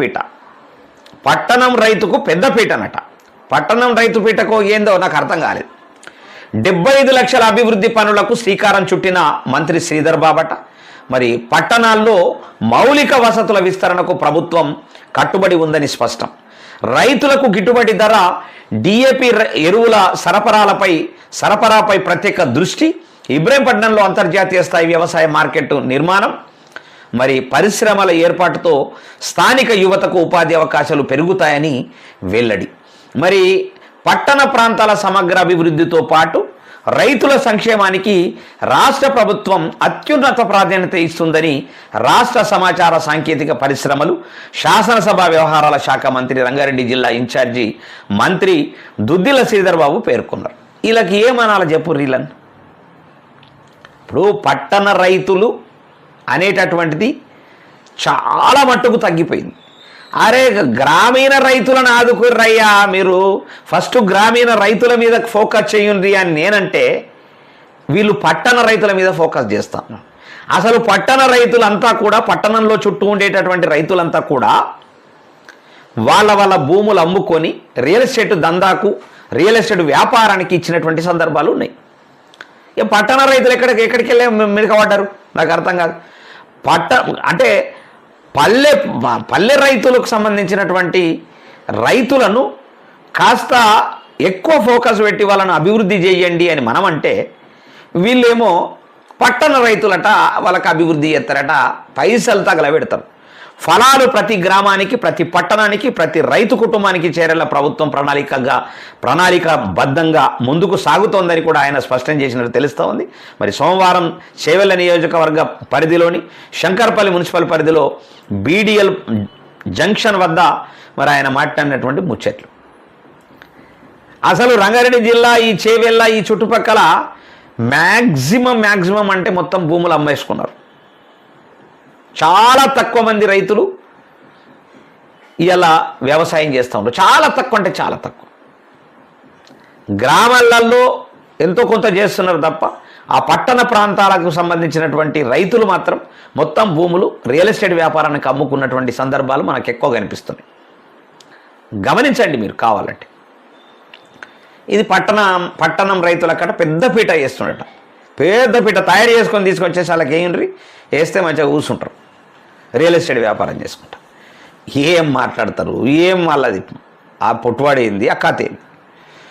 పీట, పట్టణం రైతుకు పెద్దపీటనట. పట్టణం రైతు పీటకు ఏందో నాకు అర్థం కాలేదు. 75 లక్షల అభివృద్ధి పనులకు శ్రీకారం చుట్టిన మంత్రి శ్రీధర్ బాబట. మరి పట్టణాల్లో మౌలిక వసతుల విస్తరణకు ప్రభుత్వం కట్టుబడి ఉందని స్పష్టం. రైతులకు గిట్టుబడి ధర, డిఏపి ఎరువుల సరఫరాపై ప్రత్యేక దృష్టి, ఇబ్రహీంపట్నంలో అంతర్జాతీయ స్థాయి వ్యవసాయ మార్కెట్ నిర్మాణం, మరి పరిశ్రమల ఏర్పాటుతో స్థానిక యువతకు ఉపాధి అవకాశాలు పెరుగుతాయని వెల్లడి. మరి పట్టణ ప్రాంతాల సమగ్ర అభివృద్ధితో పాటు రైతుల సంక్షేమానికి రాష్ట్ర ప్రభుత్వం అత్యున్నత ప్రాధాన్యత ఇస్తుందని రాష్ట్ర సమాచార సాంకేతిక పరిశ్రమలు శాసనసభ వ్యవహారాల శాఖ మంత్రి రంగారెడ్డి జిల్లా ఇన్ఛార్జి మంత్రి దుద్దిల శ్రీధర్ బాబు పేర్కొన్నారు. వీళ్ళకి ఏమనాల చెప్పు రీలన్. ఇప్పుడు పట్టణ రైతులు అనేటటువంటిది చాలా మట్టుకు తగ్గిపోయింది. అరే గ్రామీణ రైతులను ఆదుకుర్రయ్యా, మీరు ఫస్ట్ గ్రామీణ రైతుల మీద ఫోకస్ చేయండి అని నేనంటే వీళ్ళు పట్టణ రైతుల మీద ఫోకస్ చేస్తాను. అసలు పట్టణ రైతులంతా కూడా, పట్టణంలో చుట్టూ ఉండేటటువంటి రైతులంతా కూడా వాళ్ళ భూములు అమ్ముకొని రియల్ ఎస్టేట్ దందాకు, రియల్ ఎస్టేట్ వ్యాపారానికి ఇచ్చినటువంటి సందర్భాలు ఉన్నాయి. ఇక పట్టణ రైతులు ఎక్కడికి వెళ్ళే మినకబడ్డారు నాకు అర్థం కాదు. అంటే పల్లె రైతులకు సంబంధించినటువంటి రైతులను కాస్త ఎక్కువ ఫోకస్ పెట్టి వాళ్ళను అభివృద్ధి చేయండి అని మనం అంటే, వీళ్ళేమో పట్టణ రైతులట వాళ్ళకి అభివృద్ధి చేస్తారట, పైసలు తగలబెడతారు. ఫలాలు ప్రతి గ్రామానికి, ప్రతి పట్టణానికి, ప్రతి రైతు కుటుంబానికి చేరేలా ప్రభుత్వం ప్రణాళికాబద్ధంగా ముందుకు సాగుతోందని కూడా ఆయన స్పష్టం చేసినట్టు తెలుస్తూ ఉంది. మరి సోమవారం చేవెళ్ల నియోజకవర్గ పరిధిలోని శంకర్పల్లి మున్సిపల్ పరిధిలో బీడీఎల్ జంక్షన్ వద్ద మరి ఆయన మాట్లాడినటువంటి ముచ్చట్లు. అసలు రంగారెడ్డి జిల్లా ఈ చేవెళ్ల ఈ చుట్టుపక్కల మ్యాక్సిమం అంటే మొత్తం భూములు అమ్మేసుకున్నారు. చాలా తక్కువ మంది రైతులు ఇలా వ్యవసాయం చేస్తూ ఉంటారు. చాలా తక్కువ అంటే చాలా తక్కువ. గ్రామాలలో ఎంతో కొంత చేస్తున్నారు తప్ప ఆ పట్టణ ప్రాంతాలకు సంబంధించినటువంటి రైతులు మాత్రం మొత్తం భూములు రియల్ ఎస్టేట్ వ్యాపారానికి అమ్ముకున్నటువంటి సందర్భాలు మనకు ఎక్కువ కనిపిస్తున్నాయి. గమనించండి మీరు కావాలంటే. ఇది పట్టణం రైతుల కట్ట పెద్దపీట వేస్తున్నట. పెద్దపీట తయారు చేసుకొని తీసుకొచ్చేసి వాళ్ళకి ఏంటి వేస్తే మంచిగా కూర్చుంటారు, రియల్ ఎస్టేట్ వ్యాపారం చేసుకుంటారు. ఏం మాట్లాడతారు, ఏం వాళ్ళది ఆ పొట్టువాడేంది, ఆ కథ ఏంది.